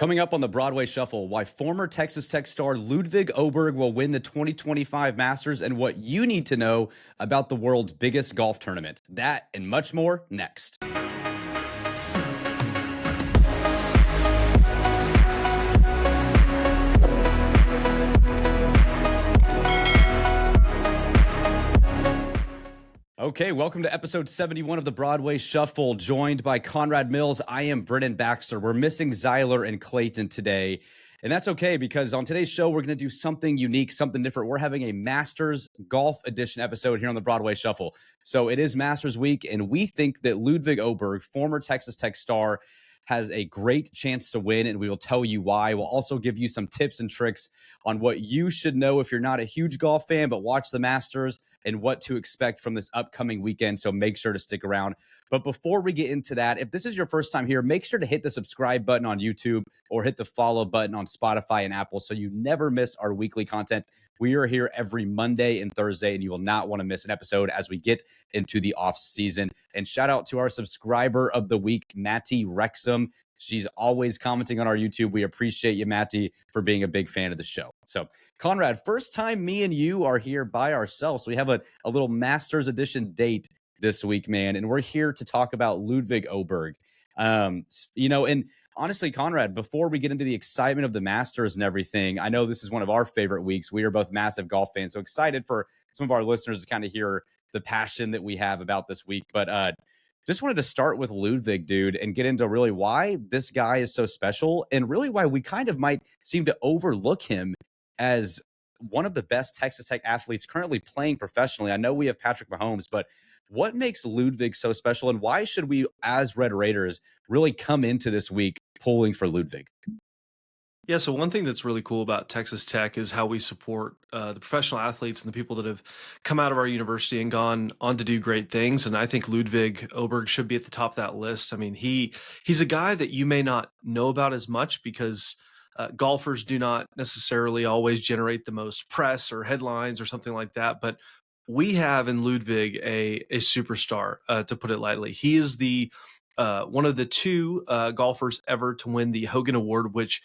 Coming up on the Broadway Shuffle, why former Texas Tech star Ludvig Åberg will win the 2025 Masters and what you need to know about the world's biggest golf tournament. That and much more next. Okay, welcome to episode 71 of the Broadway Shuffle, joined by Conrad Mills. I am Brennan Baxter. We're missing Zyler and Clayton today, and that's okay because on today's show, we're going to do something unique, something different. We're having a Masters Golf Edition episode here on the Broadway Shuffle. So it is Masters Week, and we think that Ludvig Åberg, former Texas Tech star, has a great chance to win, and we will tell you why. We'll also give you some tips and tricks on what you should know if you're not a huge golf fan, but watch the Masters and what to expect from this upcoming weekend. So make sure to stick around. But before we get into that, if this is your first time here, make sure to hit the subscribe button on YouTube or hit the follow button on Spotify and Apple so you never miss our weekly content. We are here every Monday and Thursday, and you will not want to miss an episode as we get into the off season. And shout out to our subscriber of the week, Matty Wrexham. She's always commenting on our YouTube. We appreciate you, Matty, for being a big fan of the show. So, Conrad, first time me and you are here by ourselves. We have a little Masters Edition date this week, man, and we're here to talk about Ludvig Åberg. And honestly, Conrad, before we get into the excitement of the Masters and everything, I know this is one of our favorite weeks. We are both massive golf fans, so excited for some of our listeners to kind of hear the passion that we have about this week. But just wanted to start with Ludvig, dude, and get into really why this guy is so special and really why we kind of might seem to overlook him as one of the best Texas Tech athletes currently playing professionally. I know we have Patrick Mahomes, but what makes Ludvig so special, and why should we, as Red Raiders, really come into this week pulling for Ludvig? Yeah, so one thing that's really cool about Texas Tech is how we support the professional athletes and the people that have come out of our university and gone on to do great things. And I think Ludvig Åberg should be at the top of that list. I mean, he's a guy that you may not know about as much because golfers do not necessarily always generate the most press or headlines or something like that. But we have in Ludvig a superstar, to put it lightly. He is the one of the two golfers ever to win the Hogan Award, which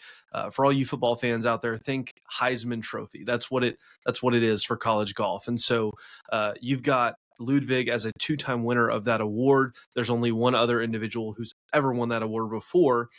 for all you football fans out there, think Heisman Trophy. That's what it is for college golf. And so you've got Ludvig as a two-time winner of that award. There's only one other individual who's ever won that award before,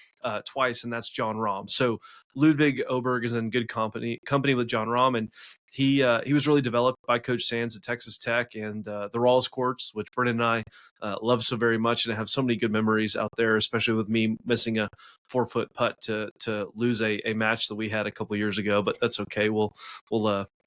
twice, and that's John Rahm. So Ludvig Åberg is in good company with John Rahm, and he was really developed by Coach Sands at Texas Tech and the Rawls courts, which Brennan and I love so very much, and have so many good memories out there, especially with me missing a 4-foot putt to lose a match that we had a couple years ago. But that's okay. We'll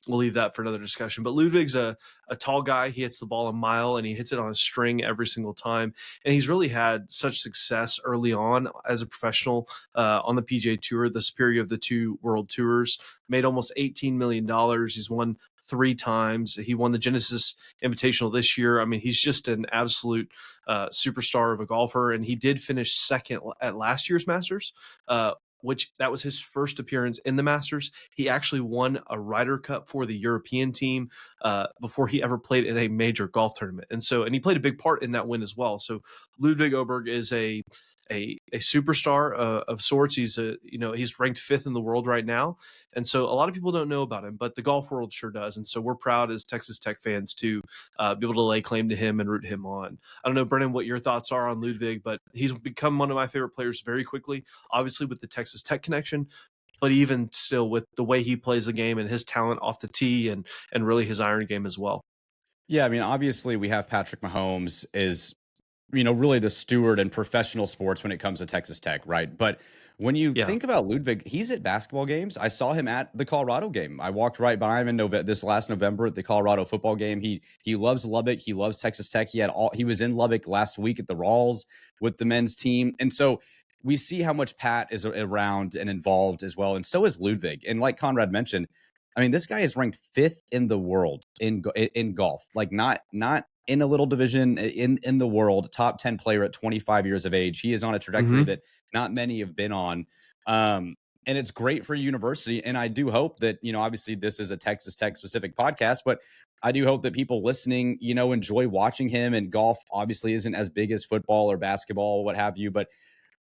leave that for another discussion. But Ludvig's a tall guy. He hits the ball a mile, and he hits it on a string every single time. And he's really had such success early on as a professional on the PGA Tour, the superior of the two world tours, made almost $18 million. He's won 3 times. He won the Genesis Invitational this year. I mean, he's just an absolute superstar of a golfer. And he did finish second at last year's Masters, which that was his first appearance in the Masters. He actually won a Ryder Cup for the European team before he ever played in a major golf tournament. And he played a big part in that win as well. So Ludvig Åberg is a superstar of sorts. He's ranked 5th in the world right now. And so a lot of people don't know about him, but the golf world sure does. And so we're proud as Texas Tech fans to be able to lay claim to him and root him on. I don't know, Brennan, what your thoughts are on Ludvig, but he's become one of my favorite players very quickly, obviously with the Texas Tech connection, but even still with the way he plays the game and his talent off the tee and really his iron game as well. Yeah, I mean, obviously we have Patrick Mahomes is really the steward in professional sports when it comes to Texas Tech, right? But when you think about Ludvig, he's at basketball games. I saw him at the Colorado game. I walked right by him in this last November at the Colorado football game. He loves Lubbock. He loves Texas Tech. He was in Lubbock last week at the Rawls with the men's team. And so we see how much Pat is around and involved as well. And so is Ludvig. And like Conrad mentioned, I mean, this guy is ranked 5th in the world in golf, like not in a little division in the world, top 10 player at 25 years of age. He is on a trajectory that not many have been on. And it's great for university. And I do hope that, obviously this is a Texas Tech specific podcast, but I do hope that people listening, enjoy watching him. And golf obviously isn't as big as football or basketball or what have you. But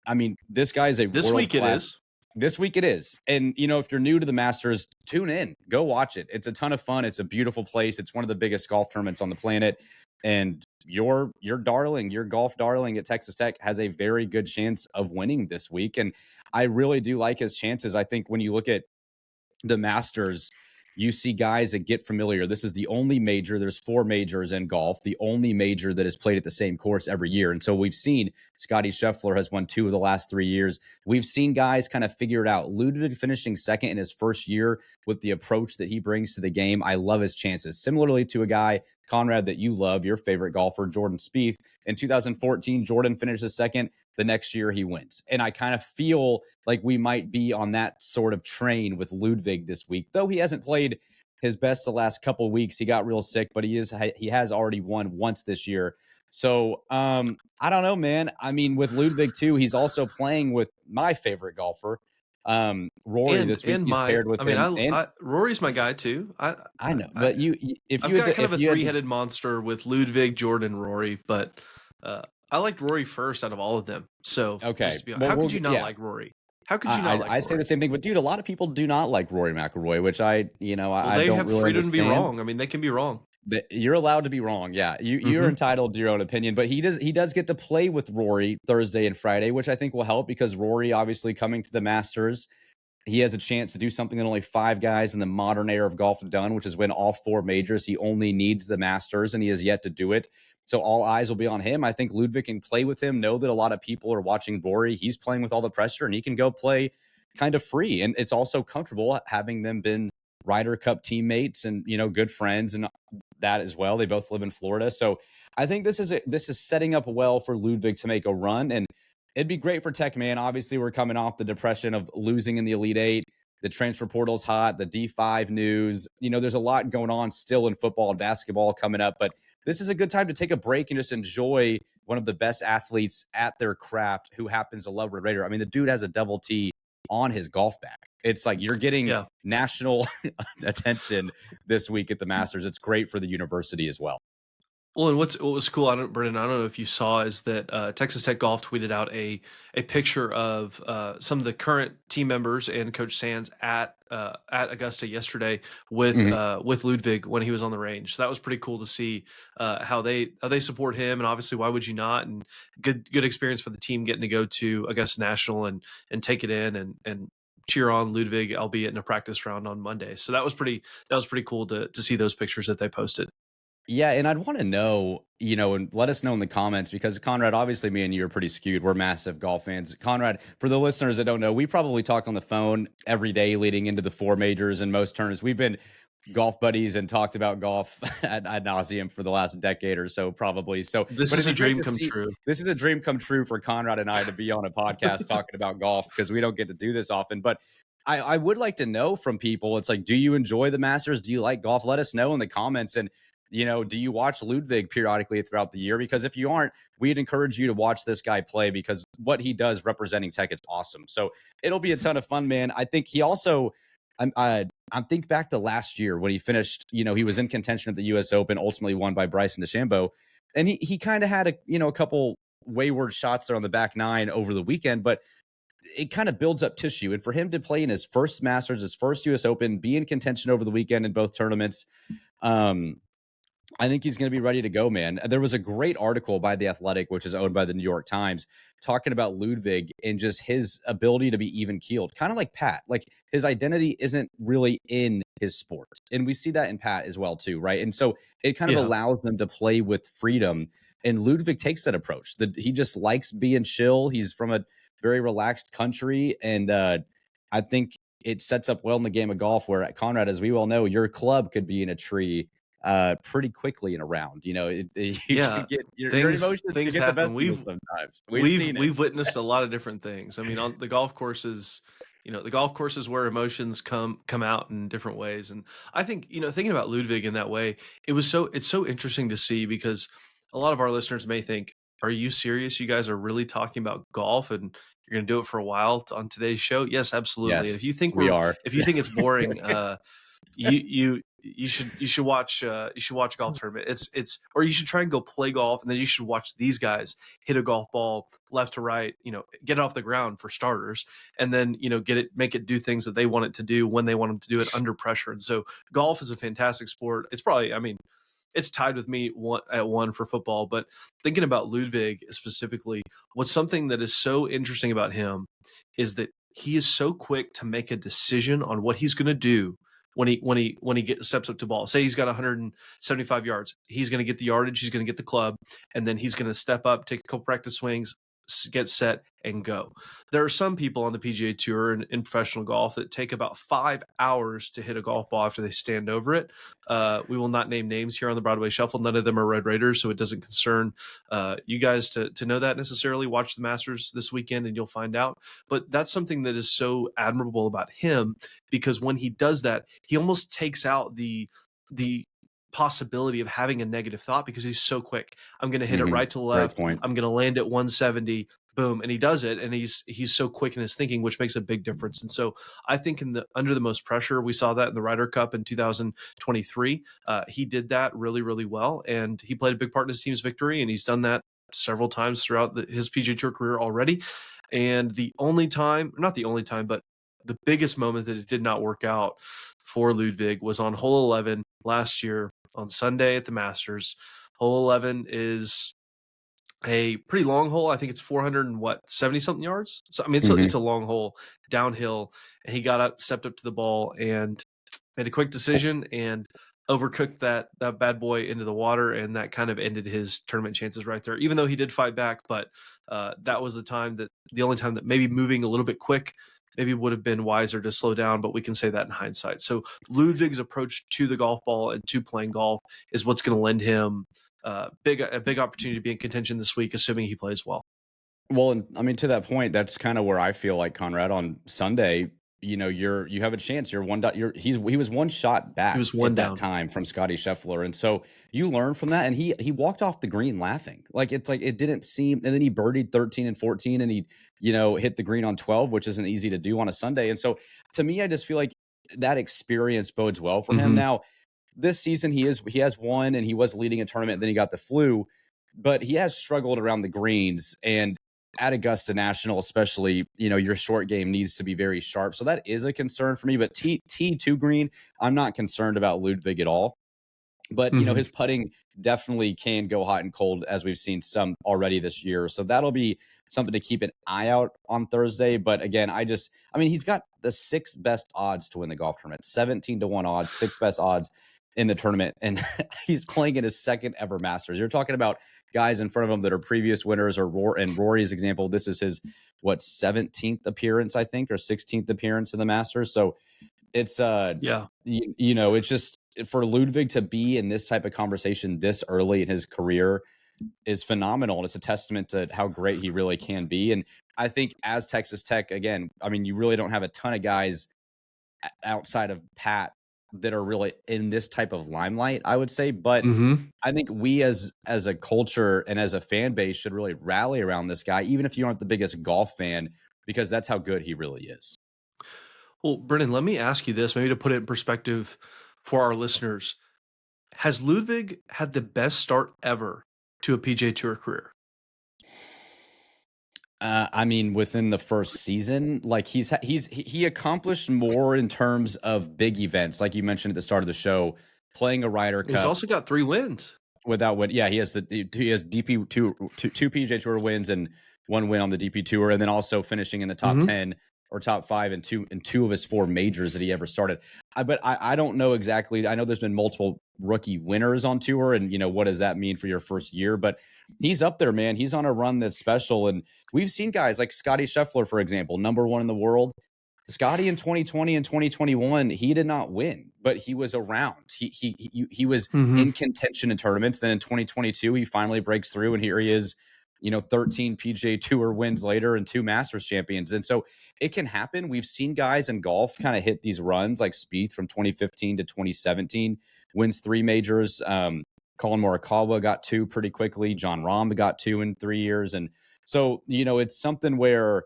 I mean, this guy is this week it is. This week it is. And, if you're new to the Masters, tune in, go watch it. It's a ton of fun. It's a beautiful place. It's one of the biggest golf tournaments on the planet. And your darling, your golf darling at Texas Tech has a very good chance of winning this week. And I really do like his chances. I think when you look at the Masters, you see guys that get familiar. This is the only major. There's 4 majors in golf, the only major that is played at the same course every year. And so we've seen Scotty Scheffler has won 2 of the last 3 years. We've seen guys kind of figure it out. Ludwig finishing second in his first year with the approach that he brings to the game. I love his chances. Similarly to a guy, Conrad, that you love, your favorite golfer, Jordan Spieth. In 2014, Jordan finishes second. The next year he wins. And I kind of feel like we might be on that sort of train with Ludwig this week, though he hasn't played his best the last couple of weeks. He got real sick, but he has already won once this year. So I don't know, man. I mean, with Ludwig too, he's also playing with my favorite golfer, Rory, this week. He's paired with him. Rory's my guy too. I know, but I've got kind of a 3-headed monster with Ludwig, Jordan, Rory, but I liked Rory first out of all of them. So okay, how could you not like Rory? How could you not like Rory? I say the same thing, but dude, a lot of people do not like Rory McIlroy, which I they don't have really freedom understand. to be wrong. I mean, they can be wrong. You're allowed to be wrong. Yeah, you're entitled to your own opinion, but he does get to play with Rory Thursday and Friday, which I think will help because Rory obviously coming to the Masters, he has a chance to do something that only 5 guys in the modern era of golf have done, which is win all 4 majors. He only needs the Masters, and he has yet to do it. So all eyes will be on him. I think Ludwig can play with him, know that a lot of people are watching Rory. He's playing with all the pressure, and he can go play kind of free. And it's also comfortable having them been Ryder Cup teammates and, good friends and that as well. They both live in Florida. So I think this is setting up well for Ludwig to make a run. And it'd be great for Tech, man. Obviously, we're coming off the depression of losing in the Elite Eight. The transfer portal's hot, the D5 news. There's a lot going on still in football and basketball coming up, but this is a good time to take a break and just enjoy one of the best athletes at their craft who happens to love Red Raider. I mean, the dude has a double T on his golf bag. It's like you're getting national attention this week at the Masters. It's great for the university as well. Well, and what was cool, Brennan, I don't know if you saw, is that Texas Tech Golf tweeted out a picture of some of the current team members and Coach Sands at Augusta yesterday with Ludwig when he was on the range. So that was pretty cool to see how they support him, and obviously why would you not? And good experience for the team getting to go to Augusta National and take it in and cheer on Ludwig, albeit in a practice round on Monday. So that was pretty cool to see those pictures that they posted. Yeah, and I'd want to know, and let us know in the comments because Conrad, obviously me and you are pretty skewed. We're massive golf fans. Conrad, for the listeners that don't know, we probably talk on the phone every day leading into the 4 majors and most tournaments. We've been golf buddies and talked about golf ad nauseum for the last decade or so, probably. So this is a dream come true. This is a dream come true for Conrad and I to be on a podcast talking about golf because we don't get to do this often. But I would like to know from people. It's like, do you enjoy the Masters? Do you like golf? Let us know in the comments. And do you watch Ludwig periodically throughout the year? Because if you aren't, we'd encourage you to watch this guy play because what he does representing Tech is awesome. So it'll be a ton of fun, man. I think he also, I think back to last year when he finished, he was in contention at the U.S. Open, ultimately won by Bryson DeChambeau. And he kind of had a couple wayward shots there on the back 9 over the weekend, but it kind of builds up tissue. And for him to play in his first Masters, his first U.S. Open, be in contention over the weekend in both tournaments, I think he's going to be ready to go, man. There was a great article by The Athletic, which is owned by the New York Times, talking about Ludwig and just his ability to be even keeled, kind of like Pat. Like his identity isn't really in his sport. And we see that in Pat as well, too, right? And so it kind of allows them to play with freedom. And Ludwig takes that approach. He just likes being chill. He's from a very relaxed country. And I think it sets up well in the game of golf where, Conrad, as we all know, your club could be in a tree pretty quickly in a round. You can get your emotions things get happen. Sometimes We've witnessed a lot of different things. I mean, on the golf courses, the golf courses where emotions come out in different ways. And I think, thinking about Ludwig in that way, it's so interesting to see because a lot of our listeners may think, are you serious? You guys are really talking about golf and you're going to do it for a while on today's show? Yes, absolutely. Yes, if you think we are, if you think it's boring, you should watch golf tournament. Or you should try and go play golf, and then you should watch these guys hit a golf ball left to right, get it off the ground for starters, and then make it do things that they want it to do when they want them to do it under pressure. And so golf is a fantastic sport. It's probably, it's tied with me at one for football. But thinking about Ludvig specifically, what's something that is so interesting about him is that he is so quick to make a decision on what he's going to do when he steps up to ball. Say he's got 175 yards, he's going to get the yardage, he's going to get the club, and then he's going to step up, take a couple practice swings, get set, and go. There are some people on the PGA Tour and in professional golf that take about 5 hours to hit a golf ball after they stand over it. We will not name names here on the Broadway Shuffle. None of them are Red Raiders, so it doesn't concern you guys to know that necessarily. Watch the Masters this weekend and you'll find out. But that's something that is so admirable about him, because when he does that, he almost takes out the possibility of having a negative thought, because he's so quick. I'm going to hit it right to the left. I'm going to land at 170. Boom. And he does it. And he's so quick in his thinking, which makes a big difference. And so I think under the most pressure, we saw that in the Ryder Cup in 2023. He did that really, really well. And he played a big part in his team's victory. And he's done that several times throughout his PGA Tour career already. And the biggest moment that it did not work out for Ludvig was on hole 11 last year on Sunday at the Masters. Hole 11 is a pretty long hole. I think it's 470 something yards. So it's a long hole downhill, and he stepped up to the ball and made a quick decision and overcooked that bad boy into the water, and that kind of ended his tournament chances right there. Even though he did fight back, but that was the only time that maybe moving a little bit quick maybe would have been wiser to slow down, but we can say that in hindsight. So Ludvig's approach to the golf ball and to playing golf is what's going to lend him a big opportunity to be in contention this week, assuming he plays well. Well, and to that point, that's kind of where I feel like, Conrad, on Sunday, you have a chance. He was one shot back. He was one down that time from Scotty Scheffler, and so you learn from that. And he walked off the green laughing, it didn't seem. And then he birdied 13 and 14, and he hit the green on 12, which isn't easy to do on a Sunday. And so to me, I just feel like that experience bodes well for him. Now, this season he has won, and he was leading a tournament. And then he got the flu, but he has struggled around the greens, and at Augusta National, especially, your short game needs to be very sharp. So that is a concern for me. But tee to green, I'm not concerned about Ludvig at all. But, his putting definitely can go hot and cold, as we've seen some already this year. So that'll be something to keep an eye out on Thursday. But again, he's got the sixth best odds to win the golf tournament, 17-1 odds, sixth best odds in the tournament. And he's playing in his second ever Masters. You're talking about guys in front of him that are previous winners, and Rory's example, this is his 17th appearance, I think, or 16th appearance in the Masters. So it's it's just, for Ludvig to be in this type of conversation this early in his career is phenomenal, and it's a testament to how great he really can be. And I think as Texas Tech, again, you really don't have a ton of guys outside of Pat that are really in this type of limelight, I would say. But I think we as a culture and as a fan base should really rally around this guy, even if you aren't the biggest golf fan, because that's how good he really is. Well, Brennan, let me ask you this, maybe to put it in perspective for our listeners. Has Ludvig had the best start ever to a PGA Tour career? Within the first season, he accomplished more in terms of big events, like you mentioned at the start of the show, playing a Ryder Cup. He's also got 3 wins. Without win, yeah, he has DP two PGA Tour wins and 1 win on the DP Tour, and then also finishing in the top 10 or top 5 in two of his 4 majors that he ever started. But I don't know exactly. I know there's been multiple rookie winners on tour, and what does that mean for your first year? But he's up there, man. He's on a run that's special, and we've seen guys like Scotty Scheffler, for example, number 1 in the world. Scotty in 2020 and 2021, he did not win, but he was around. He was in contention in tournaments. Then in 2022, he finally breaks through, and here he is, 13 PGA Tour wins later and 2 Masters champions. And so it can happen. We've seen guys in golf kind of hit these runs, like Spieth from 2015 to 2017, wins 3 majors. Colin Morikawa got 2 pretty quickly. John Rahm got 2 in 3 years. And so, it's something where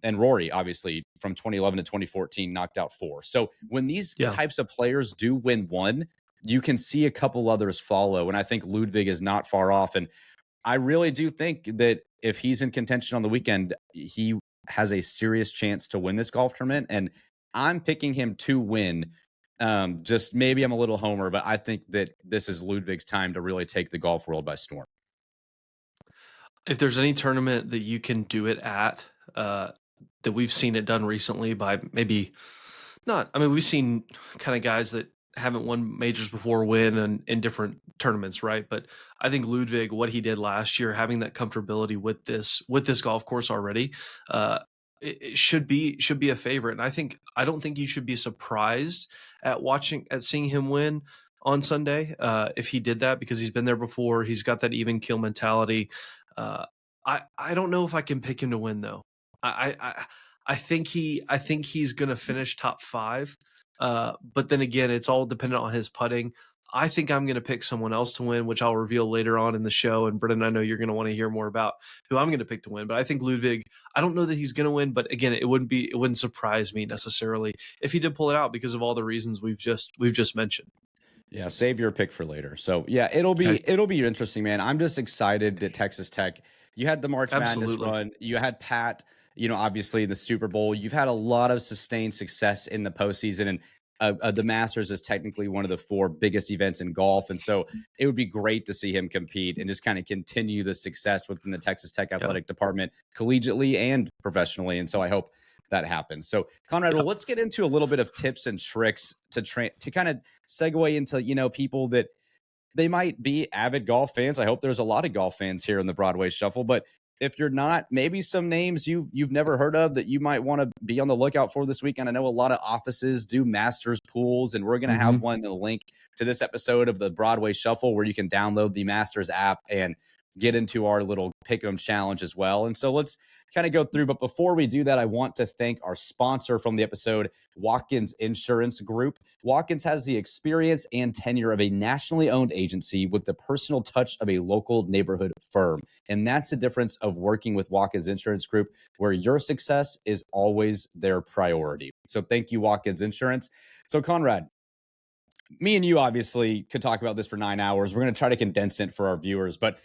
and Rory, obviously, from 2011 to 2014, knocked out 4. So when these Yeah. types of players do win one, you can see a couple others follow. And I think Ludwig is not far off. And I really do think that if he's in contention on the weekend, he has a serious chance to win this golf tournament. And I'm picking him to win. Just maybe I'm a little homer, but I think that this is Ludwig's time to really take the golf world by storm. If there's any tournament that you can do it at, that we've seen it done recently by maybe not, I mean, we've seen kind of guys that haven't won majors before win in different tournaments, right? But I think Ludwig, what he did last year, having that comfortability with this golf course already, it should be a favorite. And I don't think you should be surprised at seeing him win on Sunday if he did that, because he's been there before. He's got that even keel mentality. I don't know if I can pick him to win though. I think he's going to finish top 5. But then again, it's all dependent on his putting. I think I'm going to pick someone else to win, which I'll reveal later on in the show. And Brennan, I know you're going to want to hear more about who I'm going to pick to win. But I think Ludwig, I don't know that he's going to win. But again, it wouldn't surprise me necessarily if he did pull it out because of all the reasons we've just mentioned. Yeah, save your pick for later. So yeah, it'll be interesting, man. I'm just excited that Texas Tech. You had the March Madness run. You had Pat. Obviously in the Super Bowl. You've had a lot of sustained success in the postseason, and the Masters is technically one of the 4 biggest events in golf. And so it would be great to see him compete and just kind of continue the success within the Texas Tech athletic department, collegiately and professionally. And so I hope that happens. So Conrad, well, let's get into a little bit of tips and tricks to kind of segue into, people that they might be avid golf fans. I hope there's a lot of golf fans here in the Broadway Shuffle, but if you're not, maybe some names you've never heard of that you might want to be on the lookout for this weekend. I know a lot of offices do Masters pools, and we're going to have one in the link to this episode of the Broadway Shuffle where you can download the Masters app and get into our little pick'em challenge as well. And so let's kind of go through. But before we do that, I want to thank our sponsor from the episode, Watkins Insurance Group. Watkins has the experience and tenure of a nationally owned agency with the personal touch of a local neighborhood firm. And that's the difference of working with Watkins Insurance Group, where your success is always their priority. So thank you, Watkins Insurance. So Conrad, me and you obviously could talk about this for 9 hours. We're going to try to condense it for our viewers, but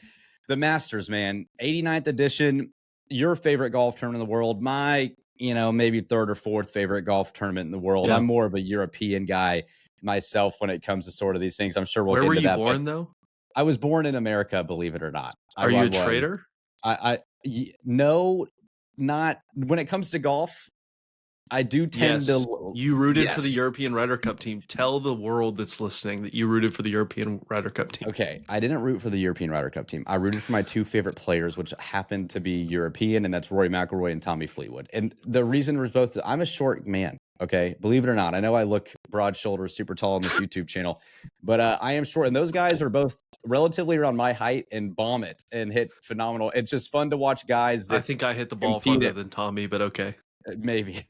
the Masters, man, 89th edition, your favorite golf tournament in the world, my, maybe 3rd or 4th favorite golf tournament in the world. Yeah. I'm more of a European guy myself when it comes to sort of these things. I'm sure we'll get into that. Where were you born, though? I was born in America, believe it or not. Are you a trader? No, not when it comes to golf. I do tend to. You rooted for the European Ryder Cup team. Tell the world that's listening that you rooted for the European Ryder Cup team. Okay, I didn't root for the European Ryder Cup team. I rooted for my 2 favorite players, which happened to be European, and that's Rory McIlroy and Tommy Fleetwood. And the reason was both, I'm a short man, okay? Believe it or not. I know I look broad shoulders, super tall on this YouTube channel, but I am short. And those guys are both relatively around my height and bomb it and hit phenomenal. It's just fun to watch guys. I think I hit the ball farther than Tommy, but okay. Maybe.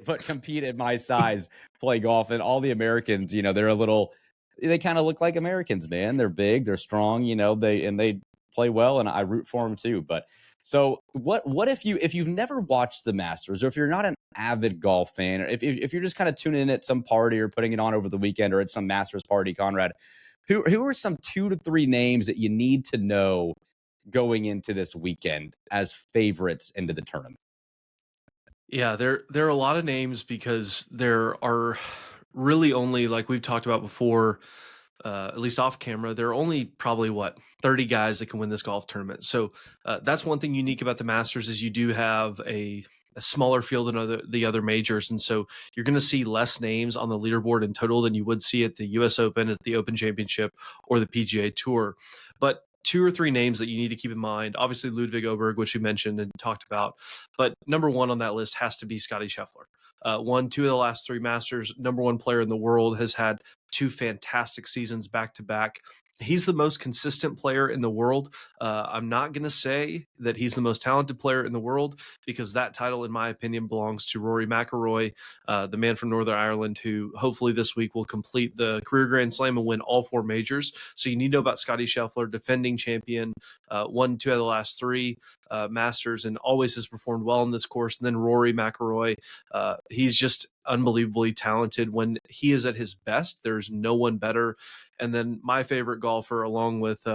But compete at my size, play golf, and all the Americans, they kind of look like Americans, man. They're big, they're strong, they play well, and I root for them too. But so what if you've never watched the Masters, or if you're not an avid golf fan, or if you're just kind of tuning in at some party or putting it on over the weekend or at some Masters party, Conrad, who are some 2 to 3 names that you need to know going into this weekend as favorites into the tournament? Yeah, there are a lot of names because there are really only, like we've talked about before, at least off camera, there are only probably 30 guys that can win this golf tournament. So that's one thing unique about the Masters is you do have a smaller field than the other majors, and so you're going to see less names on the leaderboard in total than you would see at the U.S. Open, at the Open Championship, or the PGA Tour. But 2 or 3 names that you need to keep in mind. Obviously, Ludvig Åberg, which we mentioned and talked about. But number 1 on that list has to be Scottie Scheffler. Won 2 of the last 3 Masters. Number 1 player in the world, has had 2 fantastic seasons back to back. He's the most consistent player in the world. I'm not going to say that he's the most talented player in the world, because that title, in my opinion, belongs to Rory McIlroy, the man from Northern Ireland, who hopefully this week will complete the career Grand Slam and win all 4 majors. So you need to know about Scotty Scheffler, defending champion, won 2 out of the last 3 Masters, and always has performed well on this course. And then Rory McIlroy, he's just unbelievably talented when he is at his best. There's no one better. And then my favorite golfer, along with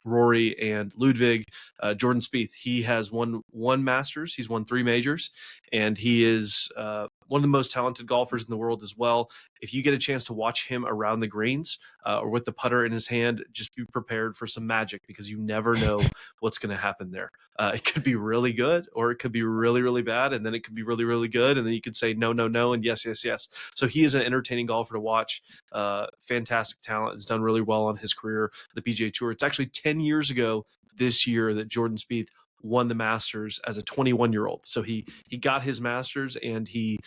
Rory and Ludvig, Jordan Spieth. He has won 1 Masters. He's won 3 majors, and he is one of the most talented golfers in the world as well. If you get a chance to watch him around the greens or with the putter in his hand, just be prepared for some magic, because you never know what's going to happen there. It could be really good, or it could be really, really bad, and then it could be really, really good, and then you could say no, no, no, and yes, yes, yes. So he is an entertaining golfer to watch. Fantastic talent. Has done really well on his career, the PGA Tour. It's actually 10 years ago this year that Jordan Spieth won the Masters as a 21-year-old. So he got his Masters, and he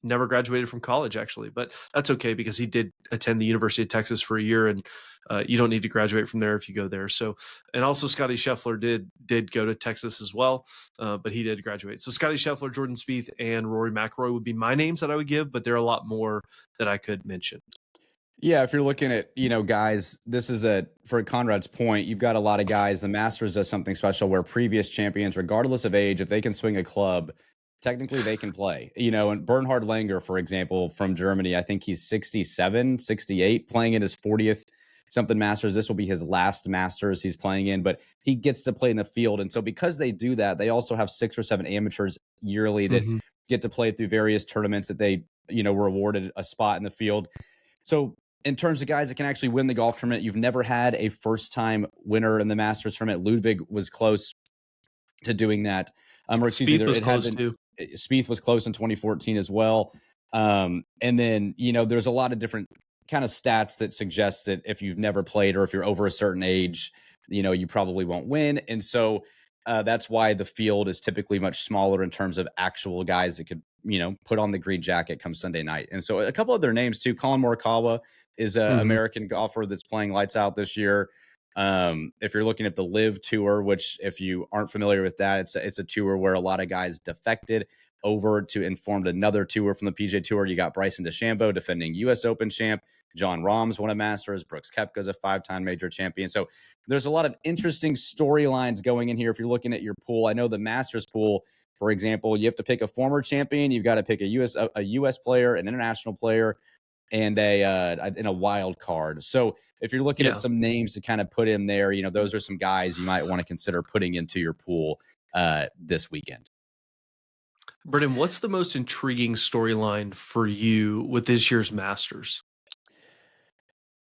never graduated from college, actually, but that's okay, because he did attend the University of Texas for a year, and you don't need to graduate from there if you go there. So, and also Scotty Scheffler did go to Texas as well, but he did graduate. So Scotty Scheffler, Jordan Spieth, and Rory McIlroy would be my names that I would give, but there are a lot more that I could mention. Yeah, if you're looking at, guys, this is for Conrad's point, you've got a lot of guys. The Masters does something special where previous champions, regardless of age, if they can swing a club, technically they can play. And Bernhard Langer, for example, from Germany, I think he's 67, 68, playing in his 40th something Masters. This will be his last Masters he's playing in, but he gets to play in the field. And so because they do that, they also have 6 or 7 amateurs yearly that get to play through various tournaments that they, were awarded a spot in the field. So in terms of guys that can actually win the golf tournament, you've never had a first-time winner in the Masters tournament. Ludwig was close to doing that. Or excuse me, Spieth was close too. Spieth was close in 2014 as well. And then, there's a lot of different kind of stats that suggest that if you've never played, or if you're over a certain age, you probably won't win. And so that's why the field is typically much smaller in terms of actual guys that could, put on the green jacket come Sunday night. And so a couple of their names too. Colin Morikawa is an American golfer that's playing lights out this year. If you're looking at the Live Tour, which if you aren't familiar with that, it's a tour where a lot of guys defected over to and formed another tour from the PGA Tour. You got Bryson DeChambeau, defending U.S. Open champ. John Rahm's won a Masters. Brooks Koepka's a 5-time major champion. So there's a lot of interesting storylines going in here. If you're looking at your pool, I know the Masters pool, for example, you have to pick a former champion. You've got to pick a U.S. player, an international player, and a wild card. So if you're looking at some names to kind of put in there, those are some guys you might want to consider putting into your pool this weekend. Brennan, what's the most intriguing storyline for you with this year's Masters?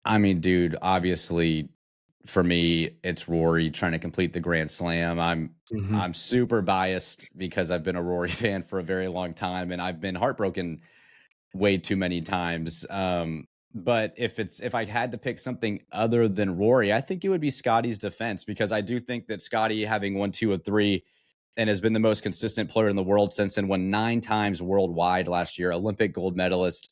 I mean, dude, obviously for me, it's Rory trying to complete the Grand Slam. I'm super biased because I've been a Rory fan for a very long time, and I've been heartbroken way too many times. But if I had to pick something other than Rory, I think it would be Scotty's defense, because I do think that Scotty, having won 2 of 3 and has been the most consistent player in the world since then, won 9 times worldwide last year, Olympic gold medalist.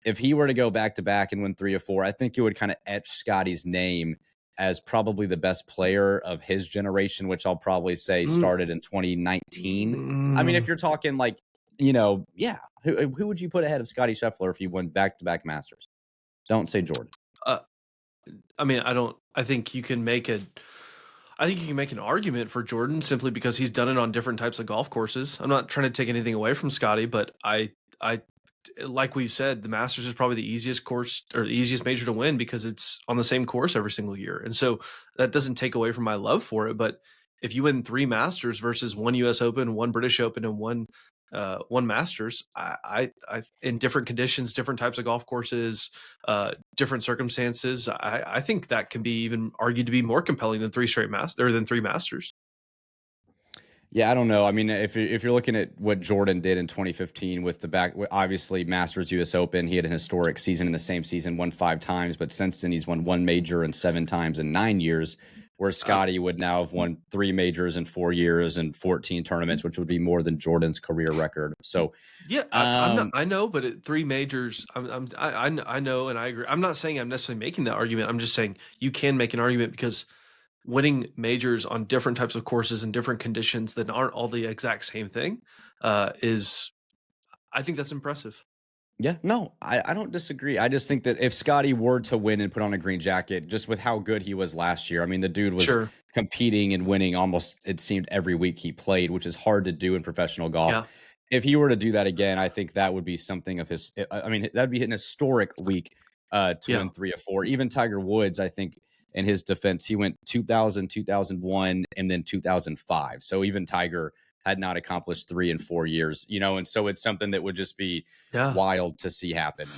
If he were to go back to back and win 3 of 4, I think it would kind of etch Scotty's name as probably the best player of his generation, which I'll probably say started in 2019. I mean, if you're talking like, who would you put ahead of Scotty Scheffler if he won back-to-back Masters? Don't say Jordan. I think you can make an argument for Jordan simply because he's done it on different types of golf courses. I'm not trying to take anything away from Scotty, but I like we've said, the Masters is probably the easiest course or the easiest major to win because it's on the same course every single year. And so that doesn't take away from my love for it. But if you win 3 Masters versus 1 US Open, 1 British Open, and 1 Masters, I in different conditions, different types of golf courses, different circumstances, I think that can be even argued to be more compelling than 3 Masters. Yeah, I don't know. I mean, if you're looking at what Jordan did in 2015 with obviously Masters, U.S. Open, he had an historic season in the same season, won 5 times, but since then he's won 1 major and 7 times in 9 years. where Scotty would now have won 3 majors in 4 years and 14 tournaments, which would be more than Jordan's career record. So, Yeah, I'm not. I know, but at 3 majors, I know, and I agree. I'm not saying I'm necessarily making that argument. I'm just saying you can make an argument because winning majors on different types of courses and different conditions that aren't all the exact same thing is, I think that's impressive. yeah, no, I don't disagree. I just think that if Scotty were to win and put on a green jacket, just with how good he was last year, I mean, the dude was Sure. competing and winning almost, it seemed, every week he played, which is hard to do in professional golf. Yeah. If he were to do that again, I think that would be something of his. I mean, that'd be an historic week to Yeah. win 3 or 4. Even Tiger Woods, I think, in his defense, he went 2000, 2001, and then 2005. So even Tiger had not accomplished 3 in 4 years, and so it's something that would just be Yeah. wild to see happen.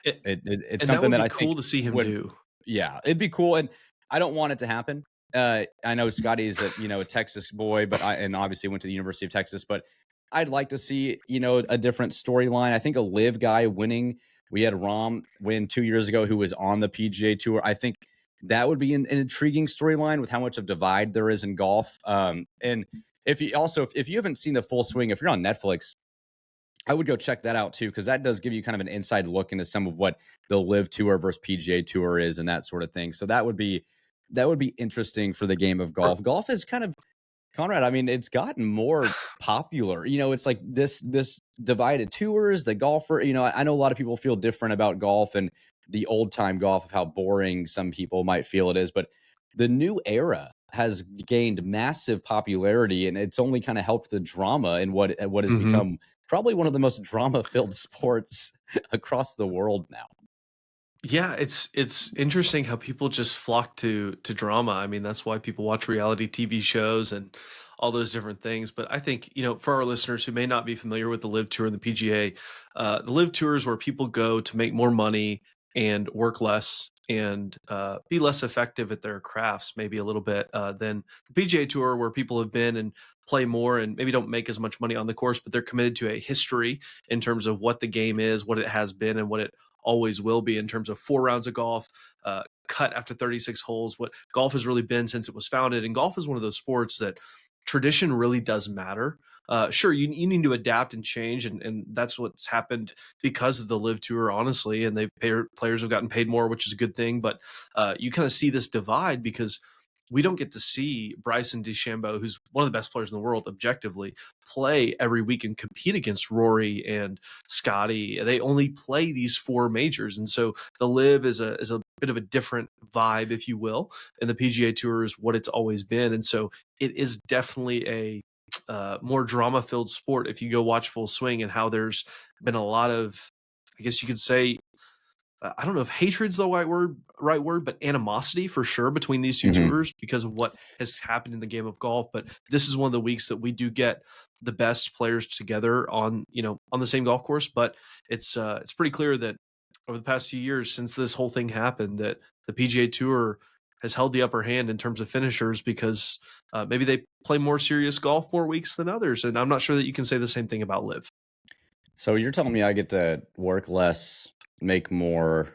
It, It's and that something would that be I cool think to see him would, do. yeah, it'd be cool, and I don't want it to happen. I know Scotty's a Texas boy, and obviously went to the University of Texas, but I'd like to see a different storyline. I think a live guy winning. We had Rahm win 2 years ago, who was on the PGA Tour. I think that would be an intriguing storyline with how much of divide there is in golf. And if you haven't seen the full swing, if you're on Netflix, I would go check that out too, because that does give you kind of an inside look into some of what the Live Tour versus PGA Tour is and that sort of thing. So that would be interesting for the game of golf. Golf is kind of, Conrad, I mean, it's gotten more popular. It's like this divided tours, the golfer. I know a lot of people feel different about golf and the old time golf of how boring some people might feel it is, but the new era has gained massive popularity, and it's only kind of helped the drama in what has Hmm. become probably one of the most drama filled sports across the world now. Yeah, it's interesting how people just flock to drama. I mean, that's why people watch reality TV shows and all those different things. But I think, for our listeners who may not be familiar with the Live Tour and the PGA, the Live Tour is where people go to make more money and work less and be less effective at their crafts, maybe a little bit, than the PGA Tour, where people have been and play more and maybe don't make as much money on the course, but they're committed to a history in terms of what the game is, what it has been, and what it always will be in terms of 4 rounds of golf, cut after 36 holes, what golf has really been since it was founded. And golf is one of those sports that tradition really does matter. Sure, you need to adapt and change, and that's what's happened because of the Live Tour, honestly, and players have gotten paid more, which is a good thing. But you kind of see this divide because we don't get to see Bryson DeChambeau, who's one of the best players in the world, objectively, play every week and compete against Rory and Scotty. They only play these 4 majors, and so the Live is a bit of a different vibe, if you will, and the PGA Tour is what it's always been, and so it is definitely a more drama-filled sport if you go watch Full Swing, and how there's been a lot of, I guess you could say, I don't know if hatred's the right word, but animosity for sure between these 2 Mhm. tours because of what has happened in the game of golf. But this is one of the weeks that we do get the best players together on the same golf course. But it's pretty clear that over the past few years since this whole thing happened, that the PGA Tour has held the upper hand in terms of finishers because maybe they play more serious golf more weeks than others. And I'm not sure that you can say the same thing about Live. So you're telling me I get to work less, make more,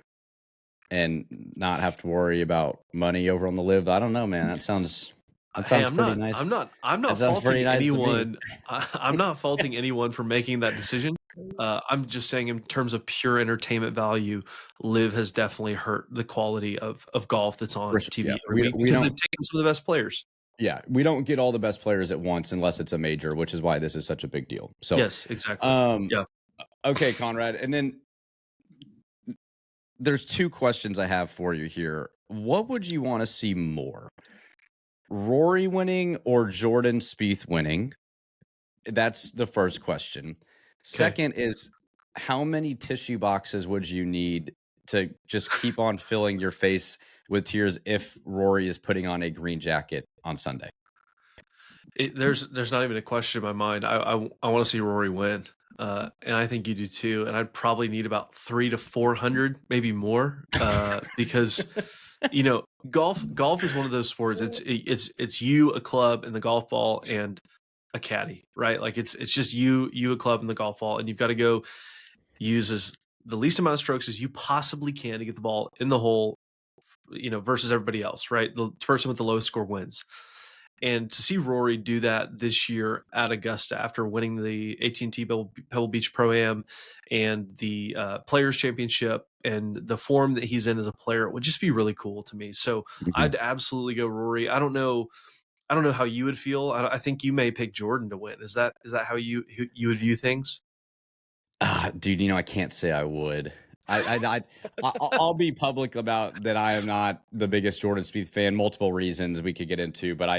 and not have to worry about money over on the Live? I don't know, man. That Hey, sounds pretty nice. I'm not That sounds pretty faulting nice to me. anyone. I'm not faulting anyone for making that decision. I'm just saying in terms of pure entertainment value, Live has definitely hurt the quality of golf that's For on sure. TV Yeah. every week We because they've don't taken some of the best players. Yeah, we don't get all the best players at once unless it's a major, which is why this is such a big deal. So, Yes, exactly. um, Yeah. okay, Conrad, and then there's 2 questions I have for you here. What would you wanna see more? Rory winning or Jordan Spieth winning? That's the first question. Okay. Second is, how many tissue boxes would you need to just keep on filling your face with tears if Rory is putting on a green jacket on Sunday? There's not even a question in my mind. I want to see Rory win, and I think you do too. And I'd probably need about 300 to 400, maybe more, because golf is one of those sports. It's you, a club, and the golf ball, and a caddy, right? Like it's just you, a club, and the golf ball, and you've got to go use as the least amount of strokes as you possibly can to get the ball in the hole versus everybody else, right? The person with the lowest score wins. And to see Rory do that this year at Augusta after winning the AT&T Pebble Beach Pro-Am and the Players Championship and the form that he's in as a player would just be really cool to me. So Mhm. I'd absolutely go Rory. I don't know how you would feel. I think you may pick Jordan to win. Is that how you would view things? Dude, I can't say I would. I'll be public about that. I am not the biggest Jordan Spieth fan. Multiple reasons we could get into, but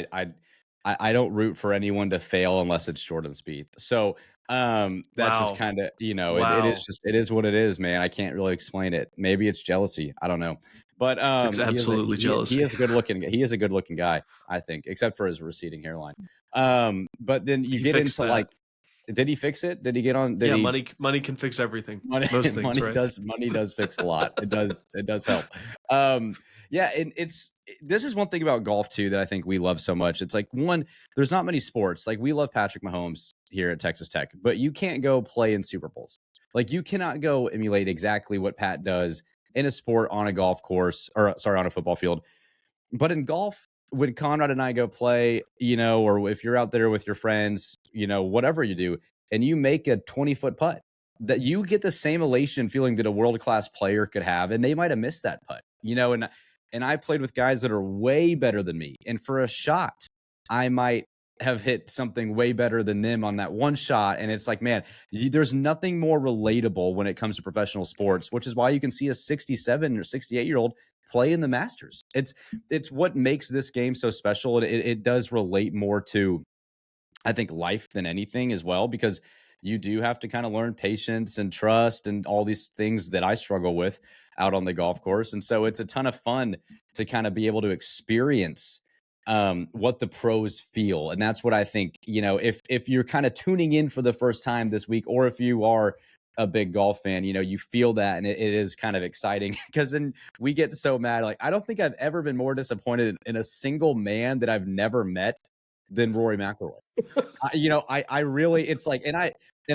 I don't root for anyone to fail unless it's Jordan Spieth. So that's just Wow. kind of Wow. it is what it is, man. I can't really explain it. Maybe it's jealousy. I don't know, but It's absolutely he jealousy. is a good looking guy. I think, except for his receding hairline. But then you He get fixed into like, that. did he fix it? Did he get on? Did Yeah, he? money can fix everything. Money Most things, right? money does fix a lot. It does help. Yeah, and this is one thing about golf too that I think we love so much. It's like, one, there's not many sports. Like, we love Patrick Mahomes here at Texas Tech, but you can't go play in Super Bowls. Like, you cannot go emulate exactly what Pat does in a sport on a golf course, or sorry, on a football field. But in golf, when Conrad and I go play, or if you're out there with your friends, whatever you do, and you make a 20-foot putt, that you get the same elation feeling that a world-class player could have, and they might have missed that putt, and I played with guys that are way better than me. And for a shot, I might have hit something way better than them on that one shot. And it's like, man, there's nothing more relatable when it comes to professional sports, which is why you can see a 67 or 68-year-old play in the Masters. It's what makes this game so special. And it does relate more to, I think, life than anything as well, because you do have to kind of learn patience and trust and all these things that I struggle with out on the golf course. And so it's a ton of fun to kind of be able to experience what the pros feel. And that's what I think, if you're kind of tuning in for the first time this week, or if you are a big golf fan, you feel that, and it is kind of exciting, because then we get so mad. Like, I don't think I've ever been more disappointed in a single man that I've never met than Rory McIlroy. I really, it's like, and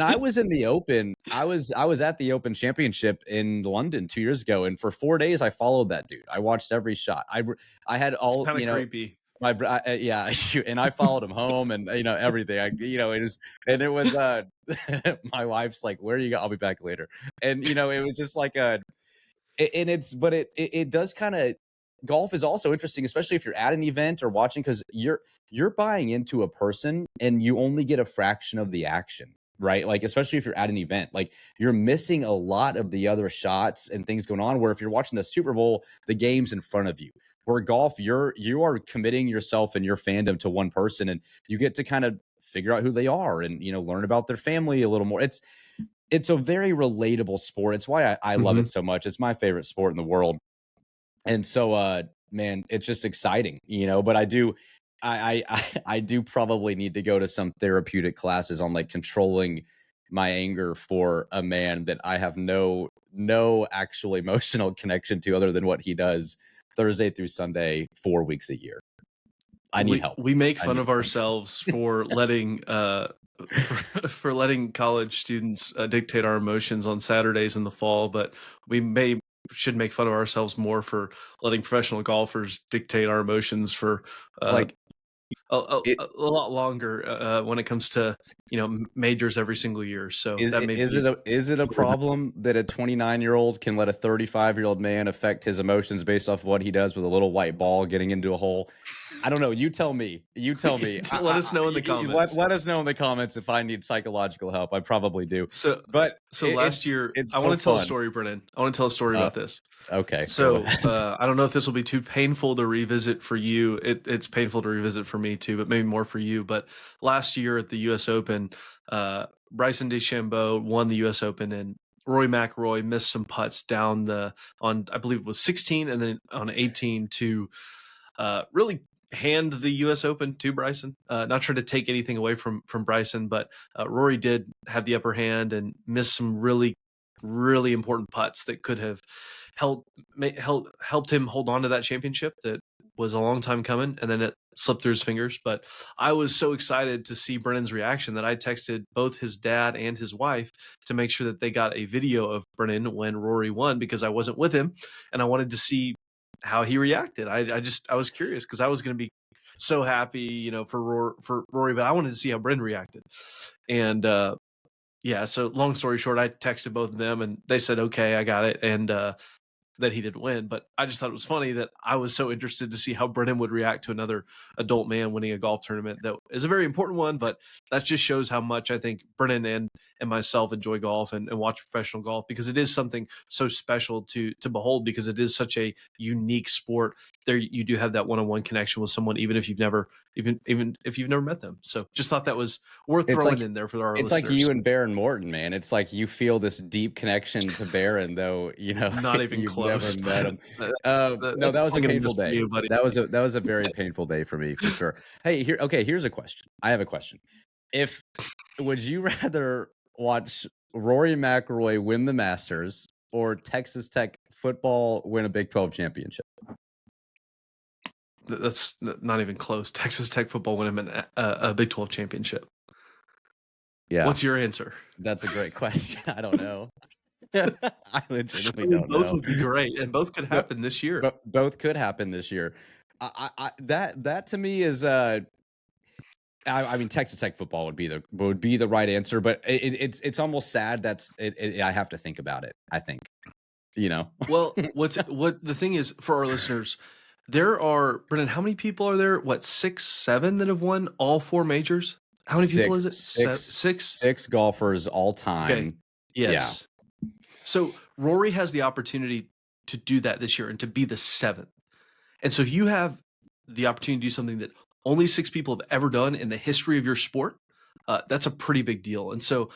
I was in the Open. I was at the Open Championship in London 2 years ago, and for 4 days I followed that dude. I watched every shot. I had It's all, kind of creepy. yeah, and I followed him home, and everything. It is, and it was my wife's like, "Where you go? I'll be back later." And it was just like and it does kind of, golf is also interesting, especially if you're at an event or watching, because you're buying into a person and you only get a fraction of the action, right? Like, especially if you're at an event, like, you're missing a lot of the other shots and things going on, where if you're watching the Super Bowl, the game's in front of you. Where golf, you are committing yourself and your fandom to one person, and you get to kind of figure out who they are, and learn about their family a little more. It's a very relatable sport. It's why I love it Mhm. so much. It's my favorite sport in the world. And so, man, it's just exciting, but I do probably need to go to some therapeutic classes on, like, controlling my anger for a man that I have no actual emotional connection to, other than what he does Thursday through Sunday, 4 weeks a year. I need help. We make I fun need of ourselves for letting for letting college students dictate our emotions on Saturdays in the fall, but we may should make fun of ourselves more for letting professional golfers dictate our emotions for uh, like it. a lot longer when it comes to majors every single year. So Is that may be is it a problem that a 29-year-old can let a 35-year-old man affect his emotions based off of what he does with a little white ball getting into a hole? I don't know. You tell me. You tell me. let us know in the comments. Let us know in the comments if I need psychological help. I probably do, So but last year, it's I so want to tell a fun. story, Brennan. I want to tell a story Uh, about this. okay, go So ahead. I don't know if this will be too painful to revisit for you. It's painful to revisit for me too, but maybe more for you. But last year at the U.S. Open, Bryson DeChambeau won the U.S. Open, and Rory McIlroy missed some putts down on I believe it was 16 and then on 18 to really hand the U.S. Open to Bryson. Not trying to take anything away from Bryson, but Rory did have the upper hand and missed some really important putts that could have helped him hold on to that championship that was a long time coming, and then it slipped through his fingers. But I was so excited to see Brennan's reaction that I texted both his dad and his wife to make sure that they got a video of Brennan when Rory won, because I wasn't with him and I wanted to see how he reacted. I was curious because I was going to be so happy, you know, for Rory, but I wanted to see how Brennan reacted. And yeah, so long story short, I texted both of them and they said, okay, I got it. And that he didn't win. But I just thought it was funny that I was so interested to see how Brennan would react to another adult man winning a golf tournament. That is a very important one, but that just shows how much I think Brennan and myself enjoy golf and watch professional golf, because it is something so special to behold, because it is such a unique sport. There you do have that one-on-one connection with someone, even if you've never met them. So just thought that was worth throwing in there for our It's listeners. like you and Baron Morton, man. It's like you feel this deep connection to Baron, though, you know, Not even you've close. never met him. No, No, that was a painful for day. you, buddy. That was a very painful day for me, for sure. Hey, here's a question. I have a question. Would you rather watch Rory McIlroy win the Masters or Texas Tech football win a Big 12 championship? That's not even close. Texas Tech football win him a Big 12 championship. Yeah. What's your answer? That's a great question. I don't know. I legitimately don't know. Both would be great, and both could happen this year. But both could happen this year. That to me is I mean, Texas Tech football would be the right answer, but it's almost sad I have to think about it. I think, you know. Well, what the thing is for our listeners, there are, Brennan, how many people are there? What, 6, 7 that have won all 4 majors? How many people is it? Six golfers all time. Okay. Yes. Yeah. So Rory has the opportunity to do that this year and to be the 7th. And so if you have the opportunity to do something that only 6 people have ever done in the history of your sport, that's a pretty big deal. And so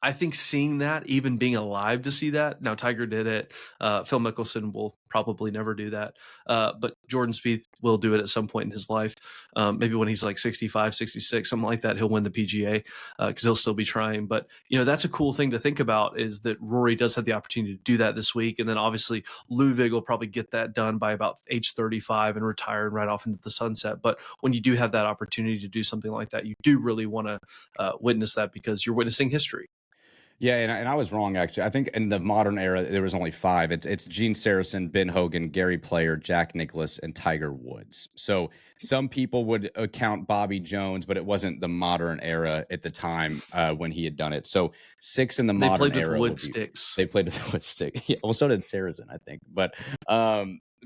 I think seeing that, even being alive to see that, now Tiger did it, Phil Mickelson will probably never do that, but Jordan Spieth will do it at some point in his life, maybe when he's like 65, 66, something like that, he'll win the PGA, because he'll still be trying. But, you know, that's a cool thing to think about, is that Rory does have the opportunity to do that this week, and then obviously Ludvig will probably get that done by about age 35 and retire and right off into the sunset. But when you do have that opportunity to do something like that, you do really want to witness that, because you're witnessing history. Yeah, and I was wrong, actually. I think in the modern era there was only 5. It's Gene Sarazen, Ben Hogan, Gary Player, Jack Nicklaus, and Tiger Woods. So some people would count Bobby Jones, but it wasn't the modern era at the time when he had done it. So 6 in the modern era. They played with wood sticks. They played with wood stick. Yeah, well, so did Sarazen, I think. But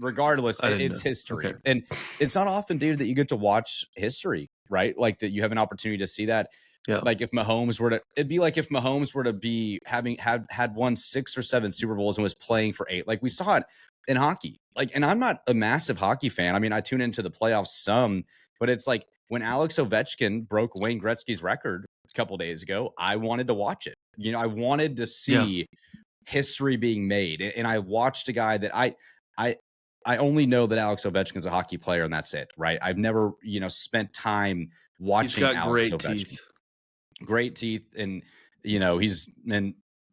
regardless, it's history, okay. and it's not often, dude, that you get to watch history, right? Like that you have an opportunity to see that. Yeah. Like if Mahomes were to, it'd be like if Mahomes were to be had won 6 or 7 Super Bowls and was playing for 8. Like we saw it in hockey. Like, and I'm not a massive hockey fan. I mean, I tune into the playoffs some, but it's like when Alex Ovechkin broke Wayne Gretzky's record a couple days ago, I wanted to watch it. You know, I wanted to see history being made. And I watched a guy that I only know that Alex Ovechkin's a hockey player, and that's it, right? I've never, you know, spent time watching Alex Ovechkin. Teeth. Great teeth, and you know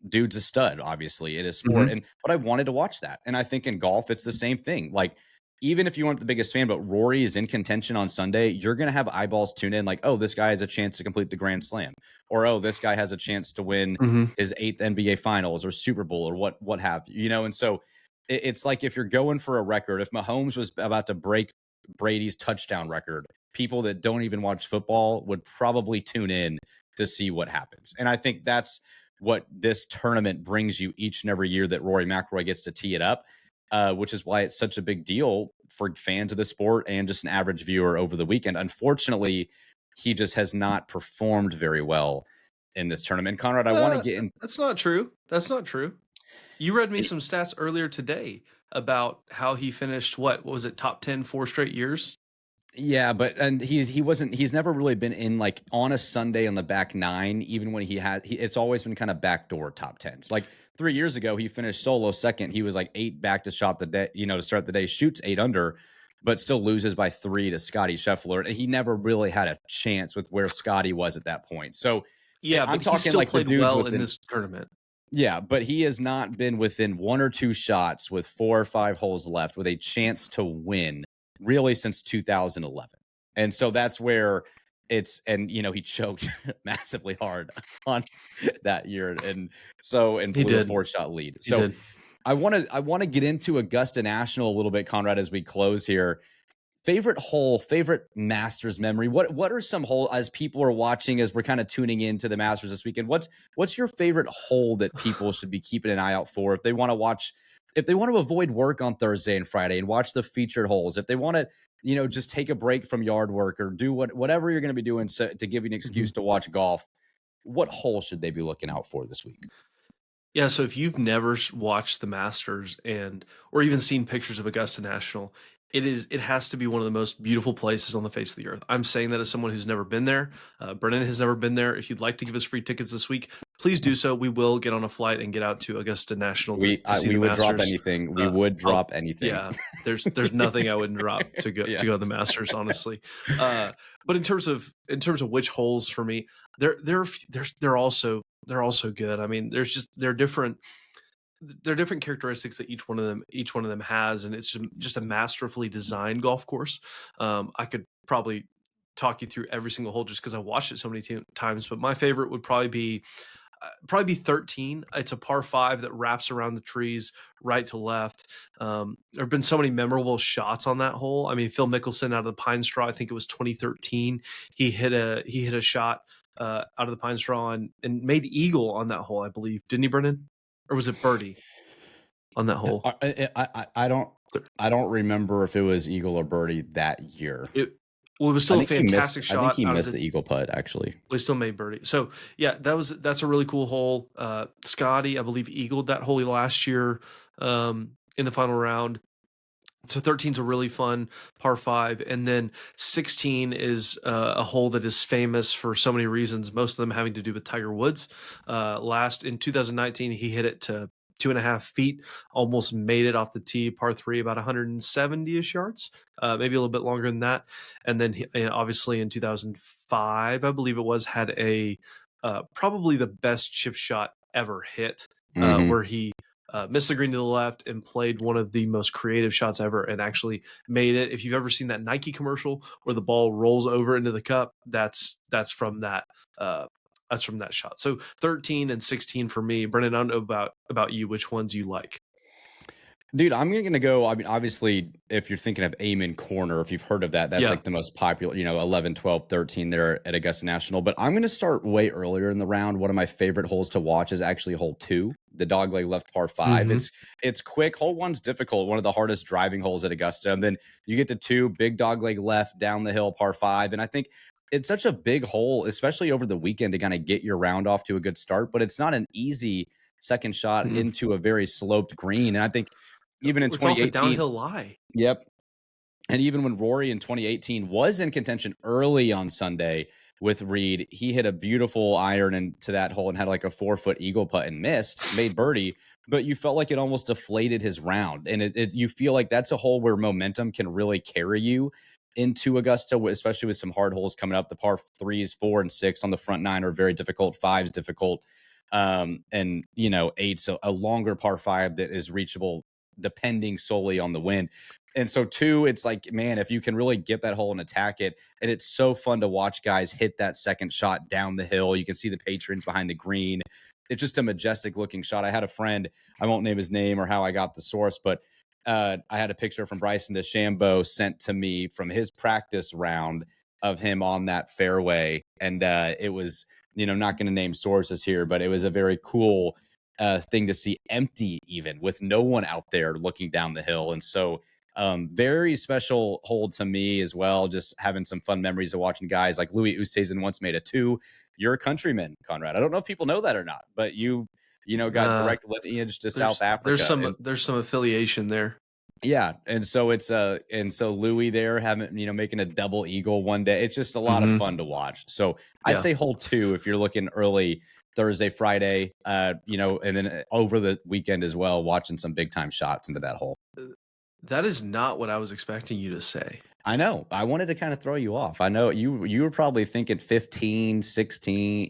dude's a stud, obviously, in his sport. Mm-hmm. But I wanted to watch that, and I think in golf it's the same thing. Like even if you weren't the biggest fan, but Rory is in contention on Sunday, you're gonna have eyeballs tune in. Like, oh, this guy has a chance to complete the Grand Slam, or oh, this guy has a chance to win his 8th NBA Finals or Super Bowl or what have you. You know, and so it's like if you're going for a record, if Mahomes was about to break Brady's touchdown record, people that don't even watch football would probably tune in to see what happens. And I think that's what this tournament brings you each and every year, that Rory McIlroy gets to tee it up, which is why it's such a big deal for fans of the sport and just an average viewer over the weekend. Unfortunately, he just has not performed very well in this tournament. Conrad, I want to get in. That's not true. That's not true. You read me some stats earlier today about how he finished, what was it, top 10 4 straight years? Yeah, but he's never really been in like on a Sunday on the back 9, even when it's always been kind of backdoor top 10s. Like 3 years ago, he finished solo second. He was like 8 back to shot the day, you know, to start the day, shoots 8 under, but still loses by 3 to Scotty Scheffler. And he never really had a chance with where Scotty was at that point. So yeah, I'm but talking he still like played the dudes well in this tournament. Yeah, but he has not been within 1 or 2 shots with 4 or 5 holes left with a chance to win really since 2011. And so that's where and you know, he choked massively hard on that year. And blew a 4-shot lead. So I want to get into Augusta National a little bit, Conrad, as we close here. Favorite hole, favorite Masters memory. What are some hole as people are watching, as we're kind of tuning into the Masters this weekend? What's your favorite hole that people should be keeping an eye out for if they want to watch, if they want to avoid work on Thursday and Friday and watch the featured holes, if they want to, just take a break from yard work or do whatever you're going to be doing to give you an excuse to watch golf? What hole should they be looking out for this week? Yeah, so if you've never watched the Masters or even seen pictures of Augusta National, it has to be one of the most beautiful places on the face of the earth. I'm saying that as someone who's never been there. Brennan has never been there. If you'd like to give us free tickets this week, please do so. We will get on a flight and get out to Augusta National to see we the would Masters. drop anything. We would drop anything. Yeah, there's nothing I wouldn't drop to go Yes. to go to the Masters, honestly. But in terms of which holes for me, they're also good. I mean, they're different characteristics that each one of them has, and it's just a masterfully designed golf course. I could probably talk you through every single hole just because I watched it so many times, but my favorite would probably be 13. It's a par 5 that wraps around the trees right to left. There have been so many memorable shots on that hole. I mean, Phil Mickelson out of the Pine Straw, I think it was 2013. He hit a shot out of the Pine Straw and made eagle on that hole, I believe. Didn't he, Brennan? Or was it birdie on that hole? I don't remember if it was eagle or birdie that year. It was still a fantastic shot. I think he missed the eagle putt, actually. We still made birdie. So yeah, that's a really cool hole. Scotty, I believe, eagled that hole last year in the final round. So 13 is a really fun par 5, and then 16 is a hole that is famous for so many reasons, most of them having to do with Tiger Woods. Last in 2019, he hit it to 2.5 feet, almost made it off the tee, par 3, about 170-ish yards, maybe a little bit longer than that. And then obviously in 2005, I believe it was, had a probably the best chip shot ever hit, where he missed the green to the left and played one of the most creative shots ever and actually made it. If you've ever seen that Nike commercial where the ball rolls over into the cup, that's from that. That's from that shot. So 13 and 16 for me. Brennan, I don't know about you, which ones you like. Dude, I'm going to go. I mean, obviously, if you're thinking of Amen Corner, if you've heard of that, that's like the most popular, 11, 12, 13 there at Augusta National. But I'm going to start way earlier in the round. One of my favorite holes to watch is actually hole 2, the dogleg left par 5. It's quick. Hole 1's difficult, one of the hardest driving holes at Augusta. And then you get to 2, big dogleg left down the hill, par 5. And I think it's such a big hole, especially over the weekend, to kind of get your round off to a good start. But it's not an easy second shot into a very sloped green. And I think even in 2018, it's off a downhill lie. Yep. And even when Rory in 2018 was in contention early on Sunday with Reed, he hit a beautiful iron into that hole and had like a 4-foot eagle putt and missed, made birdie. But you felt like it almost deflated his round. And you feel like that's a hole where momentum can really carry you into Augusta, especially with some hard holes coming up. The par 3s, 4 and 6 on the front 9 are very difficult. 5's difficult. And 8's a longer par 5 that is reachable depending solely on the wind. And so 2, it's like, man, if you can really get that hole and attack it, and it's so fun to watch guys hit that second shot down the hill. You can see the patrons behind the green. It's just a majestic looking shot. I had a friend, I won't name his name or how I got the source, but I had a picture from Bryson DeChambeau sent to me from his practice round of him on that fairway. And it was, not going to name sources here, but it was a very cool thing to see, empty even, with no one out there looking down the hill. And so very special hole to me as well, just having some fun memories of watching guys like Louis Oosthuizen once made a 2. You're a countryman, Conrad. I don't know if people know that or not, but you got direct lineage to South Africa. There's some affiliation there. Yeah, and so Louis there making a double eagle one day. It's just a lot of fun to watch. So I'd say hole 2 if you're looking early Thursday, Friday, and then over the weekend as well, watching some big time shots into that hole. That is not what I was expecting you to say. I know. I wanted to kind of throw you off. I know you were probably thinking 15, 16,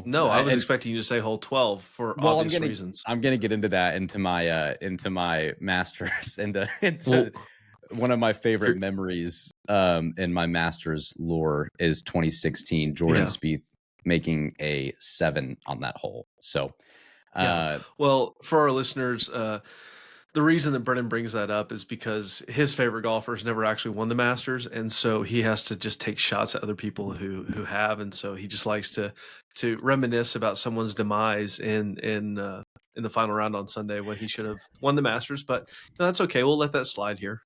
No, I was expecting you to say hole 12 for obvious reasons. I'm going to get into that into my Masters into one of my favorite memories in my Masters lore is 2016 Jordan Spieth making a 7 on that hole. So well, for our listeners, The reason that Brennan brings that up is because his favorite golfers never actually won the Masters, and so he has to just take shots at other people who have, and so he just likes to reminisce about someone's demise in the final round on Sunday when he should have won the Masters. But that's okay. We'll let that slide here.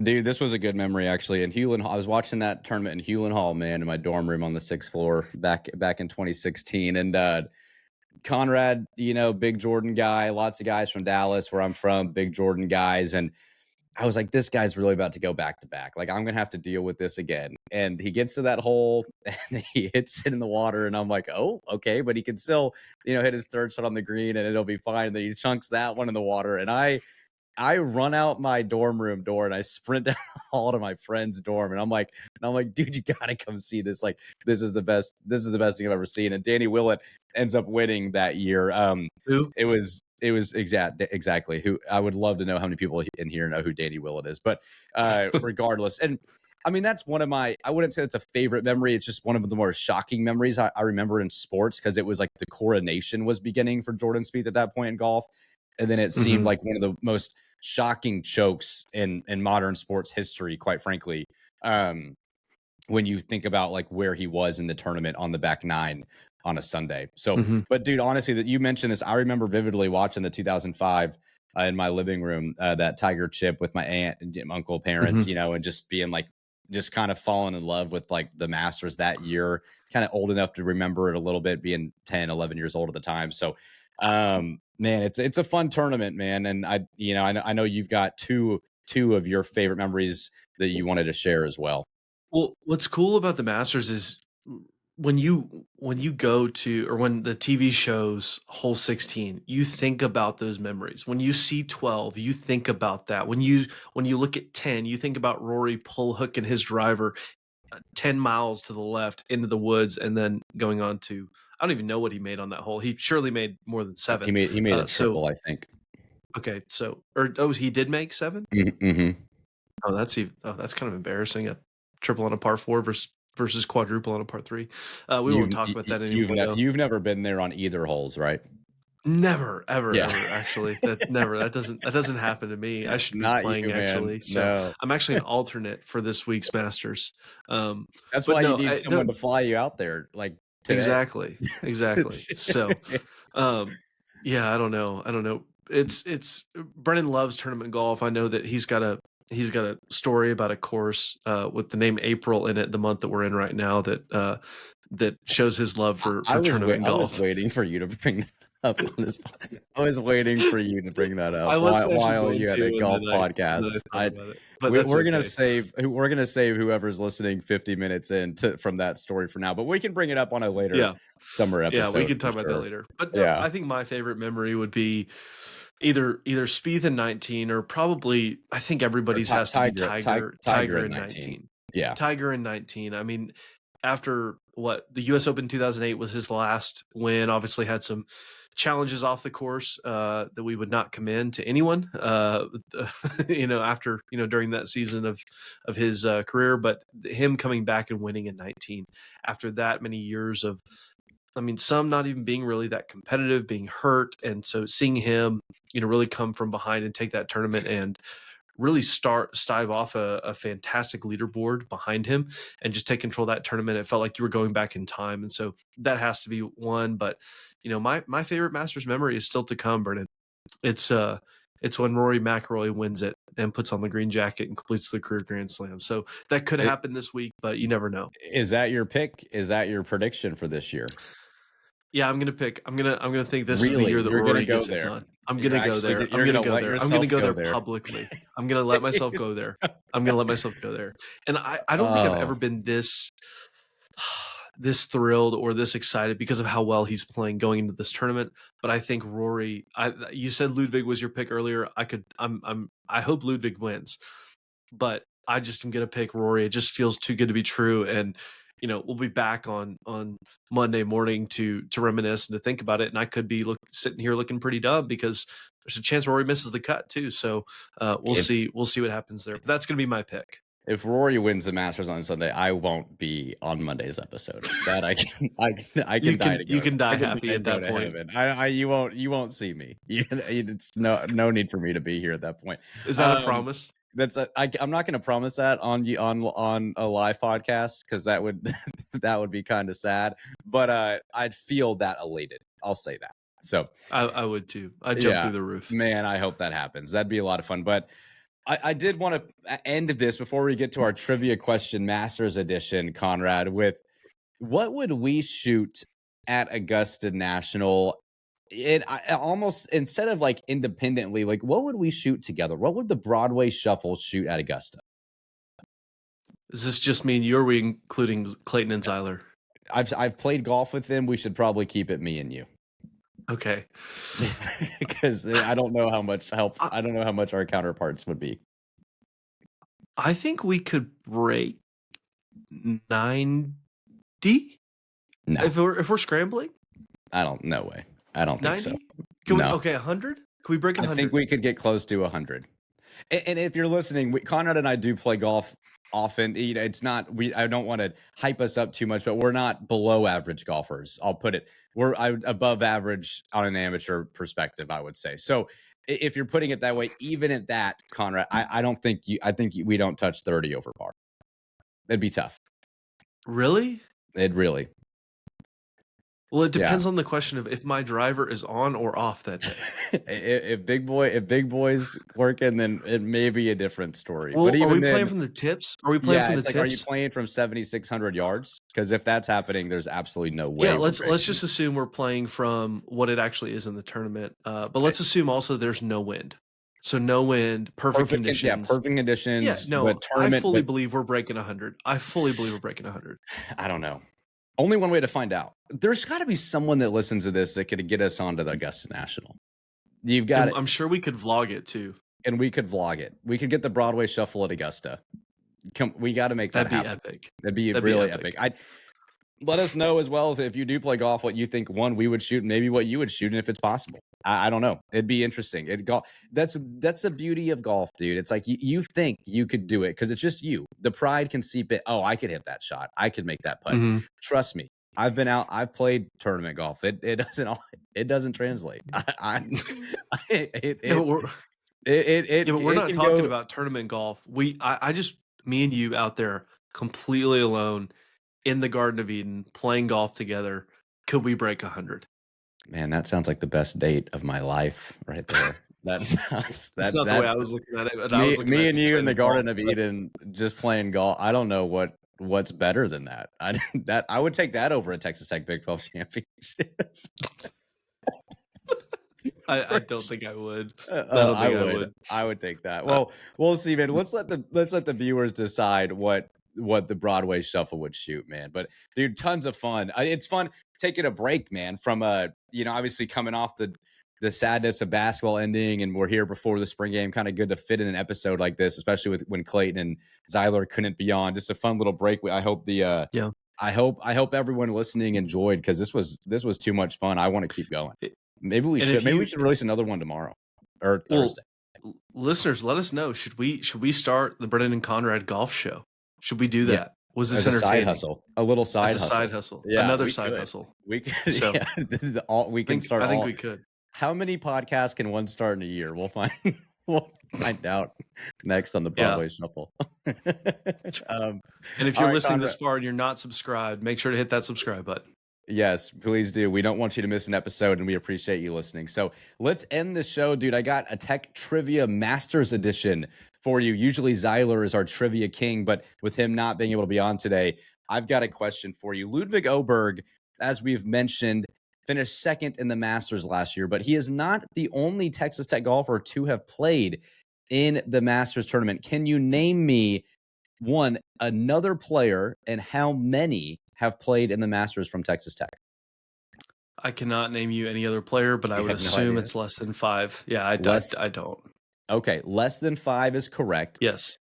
Dude, this was a good memory actually. In Hewlin, I was watching that tournament in Hewlin Hall, man, in my dorm room on the 6th floor back in 2016. And Conrad, big Jordan guy, lots of guys from Dallas, where I'm from, big Jordan guys. And I was like, this guy's really about to go back to back. Like, I'm going to have to deal with this again. And he gets to that hole and he hits it in the water. And I'm like, oh, okay. But he can still, hit his third shot on the green and it'll be fine. And then he chunks that one in the water. And I run out my dorm room door and I sprint down the hall to my friend's dorm. And I'm like, dude, you gotta come see this. Like, this is the best thing I've ever seen. And Danny Willett ends up winning that year. Who? It was exactly who. I would love to know how many people in here know who Danny Willett is. But regardless, and I mean, that's one of my, I wouldn't say it's a favorite memory. It's just one of the more shocking memories I remember in sports, because it was like the coronation was beginning for Jordan Spieth at that point in golf. And then it seemed like one of the most shocking chokes in modern sports history, quite frankly, when you think about like where he was in the tournament on the back nine on a Sunday. So, but dude, honestly, that you mentioned this, I remember vividly watching the 2005 in my living room, that Tiger chip with my aunt and uncle parents, and just being like, just kind of falling in love with like the Masters that year, kind of old enough to remember it a little bit, being 10, 11 years old at the time. So, man, it's a fun tournament, man. And I know you've got two of your favorite memories that you wanted to share as well. Well, what's cool about the Masters is when you go to, or when the TV shows hole 16, you think about those memories. When you see 12, you think about that. When you look at 10, you think about Rory pull hooking his driver 10 miles to the left into the woods and then going on to, I don't even know what he made on that hole. He surely made more than 7. He made a triple, I think. Okay, so he did make 7? Oh, that's kind of embarrassing. A triple on a par 4 versus quadruple on a par 3. We won't talk about that anymore. You've never been there on either holes, right? Never, ever, ever. Actually, that doesn't happen to me. I should be playing actually. So no. I'm actually an alternate for this week's Masters. That's why you need someone to fly you out there, like today. Exactly. So, yeah, I don't know. It's Brennan loves tournament golf. I know that he's got a story about a course with the name April in it, the month that we're in right now, that shows his love for tournament golf. I was waiting for you to bring that up on this. I was waiting for you to bring that up while you had a golf podcast. We're gonna save whoever's listening 50 minutes from that story for now, but we can bring it up on a later summer episode. Yeah, we can talk about that later. But I think my favorite memory would be either Spieth in 19, or probably, I think everybody's has to be Tiger in 19. Yeah, Tiger in 19. I mean, after the U.S. Open 2008 was his last win, obviously had some challenges off the course that we would not commend to anyone, after, during that season of his career, but him coming back and winning in 19 after that many years of, some not even being really that competitive, being hurt. And so seeing him, really come from behind and take that tournament and really stave off a fantastic leaderboard behind him and just take control of that tournament. It felt like you were going back in time. And so that has to be one. But, my favorite Masters memory is still to come, Brennan. It's when Rory McIlroy wins it and puts on the green jacket and completes the career Grand Slam. So that could happen this week, but you never know. Is that your pick? Is that your prediction for this year? Yeah, I'm gonna think this is the year that Rory gets it done. I'm gonna go there. I'm gonna go there publicly. I'm gonna let myself go there. And I don't think I've ever been this thrilled or this excited because of how well he's playing going into this tournament. But I think Rory, you said Ludvig was your pick earlier. I hope Ludvig wins, but I just am gonna pick Rory. It just feels too good to be true. And we'll be back on Monday morning to reminisce and to think about it. And I could be sitting here looking pretty dumb because there's a chance Rory misses the cut too. So we'll see what happens there. But that's going to be my pick. If Rory wins the Masters on Sunday, I won't be on Monday's episode. That I can die to go. You can die I can happy die at to go that to point. heaven. You won't see me. It's no need for me to be here at that point. Is that a promise? I'm not going to promise that on a live podcast because that would that would be kind of sad. But I'd feel that elated. I'll say that. So I would too. I'd jump through the roof. Man, I hope that happens. That'd be a lot of fun. But I did want to end this before we get to our trivia question, Masters edition, Conrad, with what would we shoot at Augusta National? Almost instead of like independently, like what would we shoot together? What would the Broadway Shuffle shoot at Augusta? Is this just me and you, or are we including Clayton and Zyler? I've played golf with them. We should probably keep it me and you. Okay. Because I don't know how much help. I don't know how much our counterparts would be. I think we could break 90. No. If we're scrambling. No way. I don't think 90? So. Can we? Okay, 100. Can we break 100? I think we could get close to 100. And if you're listening, Conrad and I do play golf often. It's not. I don't want to hype us up too much, but we're not below average golfers. I'll put it. We're above average on an amateur perspective, I would say. So if you're putting it that way, even at that, Conrad, I don't think you. I think we don't touch 30 over par. That'd be tough. Really? It really. Well, it depends on the question of if my driver is on or off that day. if big boy's working, then it may be a different story. Well, but are we playing from the tips? Are we playing from the tips? Are you playing from 7,600 yards? Because if that's happening, there's absolutely no way. Yeah, let's just assume we're playing from what it actually is in the tournament. But let's assume also there's no wind. So no wind, perfect conditions. Yeah, perfect conditions. Yeah, no, I fully believe we're breaking 100. I fully believe we're breaking 100. I don't know. Only one way to find out. There's got to be someone that listens to this that could get us onto the Augusta National. You've got it. I'm sure we could vlog it too. And we could vlog it. We could get the Broadway Shuffle at Augusta. We got to make that happen. Epic. That'd be really epic. Let us know as well if you do play golf, what you think we would shoot, and maybe what you would shoot, and if it's possible. I don't know. It'd be interesting. That's the beauty of golf, dude. It's like you think you could do it because it's just you. The pride can seep in. Oh, I could hit that shot. I could make that putt. Mm-hmm. Trust me. I've been out. I've played tournament golf. It doesn't translate. But we're not talking about tournament golf. I just me and you out there completely alone in the Garden of Eden playing golf together. Could we break 100? Man, that sounds like the best date of my life right there. That's not the way I was looking at it. Me and you in the Garden of Eden just playing golf. I don't know what's better than that. I would take that over a Texas Tech Big 12 championship. I don't think I would. I would take that. Well, we'll see, man. Let's let the viewers decide what the Broadway Shuffle would shoot, man. But dude, tons of fun. It's fun taking a break, man, from obviously coming off the sadness of basketball ending, and we're here before the spring game. Kind of good to fit in an episode like this, especially when Clayton and Zyler couldn't be on. Just a fun little break. I hope I hope everyone listening enjoyed, because this was too much fun. I want to keep going. Maybe we should release another one tomorrow or Thursday. Listeners, let us know. Should we start the Brennan and Conrad golf show? Should we do that? Yeah. Was this entertaining? Side hustle, a little side hustle. Side hustle. Yeah, another side hustle. We could. So, we can start. I think we could. How many podcasts can one start in a year? We'll find. We'll find out next on the Broadway Shuffle. And if you're listening this far and you're not subscribed, make sure to hit that subscribe button. Yes, please do. We don't want you to miss an episode, and we appreciate you listening. So let's end the show, dude. I got a Tech Trivia Masters Edition for you. Usually Zyler is our trivia king, but with him not being able to be on today, I've got a question for you. Ludvig Åberg, as we've mentioned, finished second in the Masters last year, but he is not the only Texas Tech golfer to have played in the Masters tournament. Can you name me another player, and how many have played in the Masters from Texas Tech? I cannot name you any other player, but I would assume it's less than 5. Yeah, I don't. Okay, less than 5 is correct. Yes.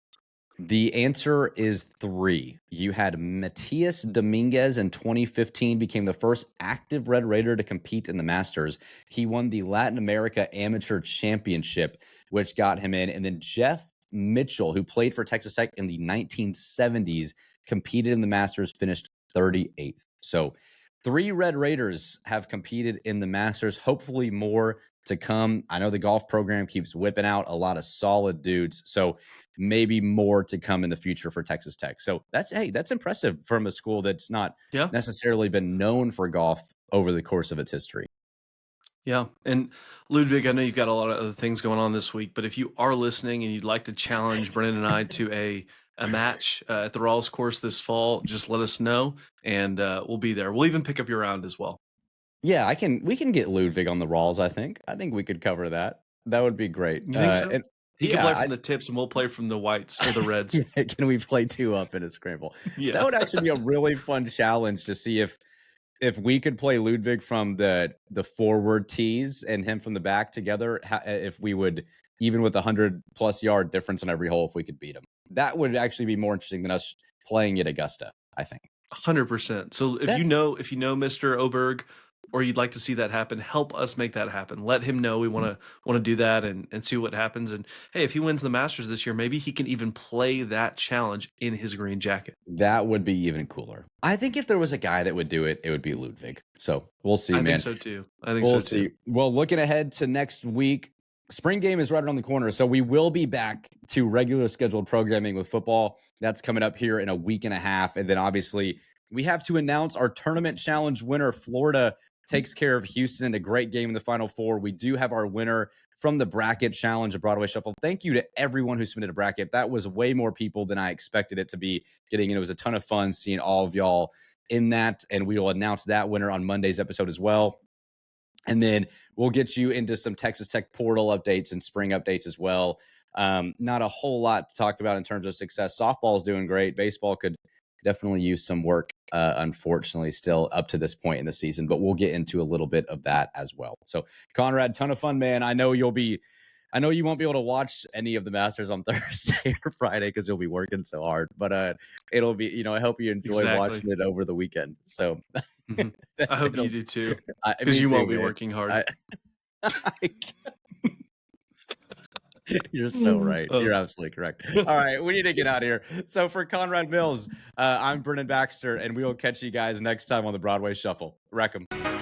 The answer is 3. You had Matias Dominguez in 2015, became the first active Red Raider to compete in the Masters. He won the Latin America Amateur Championship, which got him in. And then Jeff Mitchell, who played for Texas Tech in the 1970s, competed in the Masters, finished 38th. So 3 Red Raiders have competed in the Masters, hopefully more to come. I know the golf program keeps whipping out a lot of solid dudes. So maybe more to come in the future for Texas Tech. So that's impressive from a school that's not Yeah. necessarily been known for golf over the course of its history. Yeah. And Ludwig, I know you've got a lot of other things going on this week, but if you are listening and you'd like to challenge Brennan and I to a match at the Rawls course this fall, just let us know and we'll be there. We'll even pick up your round as well. Yeah, we can get Ludwig on the Rawls, I think. I think we could cover that. That would be great. You think so? And He can yeah, play from the tips and we'll play from the whites or the reds. yeah, can we play 2 up in a scramble? Yeah. That would actually be a really fun challenge to see if we could play Ludwig from the forward tees and him from the back together, if we would, even with 100+ yard difference on every hole, if we could beat him. That would actually be more interesting than us playing at Augusta, I think. 100%. So if you know Mr. Åberg, or you'd like to see that happen, help us make that happen. Let him know we want to do that and see what happens. And hey, if he wins the Masters this year, maybe he can even play that challenge in his green jacket. That would be even cooler. I think if there was a guy that would do it, it would be Ludwig. So we'll see, man. I think so too. We'll see. Well, looking ahead to next week, spring game is right around the corner. So we will be back to regular scheduled programming with football. That's coming up here in a week and a half. And then obviously we have to announce our tournament challenge winner. Florida takes care of Houston in a great game in the Final Four. We do have our winner from the bracket challenge of Broadway Shuffle. Thank you to everyone who submitted a bracket. That was way more people than I expected it to be getting. And it was a ton of fun seeing all of y'all in that. And we will announce that winner on Monday's episode as well. And then we'll get you into some Texas Tech portal updates and spring updates as well. Not a whole lot to talk about in terms of success. Softball is doing great. Baseball could definitely use some work, unfortunately, still up to this point in the season. But we'll get into a little bit of that as well. So, Conrad, ton of fun, man. I know you won't be able to watch any of the Masters on Thursday or Friday because you'll be working so hard. But it'll be, I hope you enjoy watching it over the weekend. So I hope you do too, because you won't be working hard. You're so right. You're absolutely correct. All right, we need to get out of here. So for Conrad Mills, I'm Brennan Baxter, and we will catch you guys next time on the Broadway Shuffle. Wreck 'em.